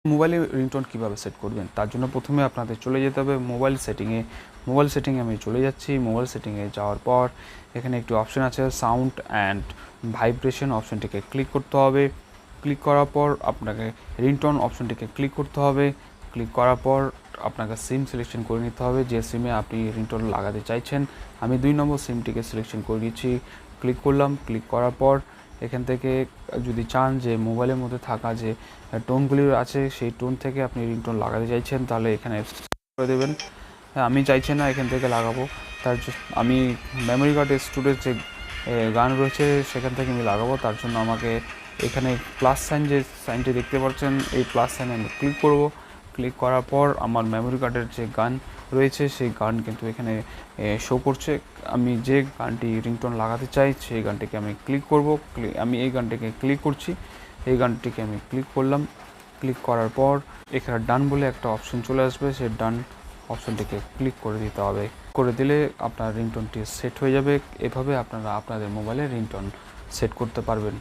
মোবাইলে রিংটোন কীভাবে সেট করবেন তার জন্য প্রথমে আপনাদের চলে যেতে হবে মোবাইল সেটিংয়ে আমি চলে যাচ্ছি। মোবাইল সেটিংয়ে যাওয়ার পর এখানে একটি অপশন আছে সাউন্ড অ্যান্ড ভাইব্রেশন, অপশনটিকে ক্লিক করতে হবে। ক্লিক করার পর আপনাকে রিংটোন অপশনটিকে ক্লিক করতে হবে। ক্লিক করার পর আপনাকে সিম সিলেকশন করে নিতে হবে, যে সিমে আপনি রিংটোন লাগাতে চাইছেন। আমি 2 নম্বর সিমটিকে সিলেকশন করে নিচ্ছি। ক্লিক করলাম। ক্লিক করার পর এখান থেকে যদি চান যে মোবাইলের মধ্যে থাকা যে টোনগুলি আছে সেই টোন থেকে আপনি রিংটোন লাগাতে চাইছেন তাহলে এখানে করে দেবেন। আমি চাইছি না এখান থেকে লাগাবো, আমি মেমোরি কার্ডের স্টোরেজ যে গান রয়েছে সেখান থেকে আমি লাগাবো। তার জন্য আমাকে এখানে প্লাস সাইন, যে সাইনটি দেখতে পাচ্ছেন, এই প্লাস সাইনে আমি ক্লিক করব। ক্লিক করার পর আমার মেমোরি কার্ডের যে গান রয়েছে সেই গান কিন্তু এখানে শো করছে। আমি যে গানটি রিংটোন লাগাতে চাই সেই গানটিকে আমি ক্লিক করব। আমি এই গানটিকে ক্লিক করছি, এই গানটিকে আমি ক্লিক করলাম। ক্লিক করার পর এখানে ডান বলে একটা অপশন চলে আসবে, সেই ডান অপশনটিকে ক্লিক করে দিতে হবে। করে দিলে আপনার রিংটোনটি সেট হয়ে যাবে। এভাবে আপনারা আপনাদের মোবাইলে রিংটোন সেট করতে পারবেন।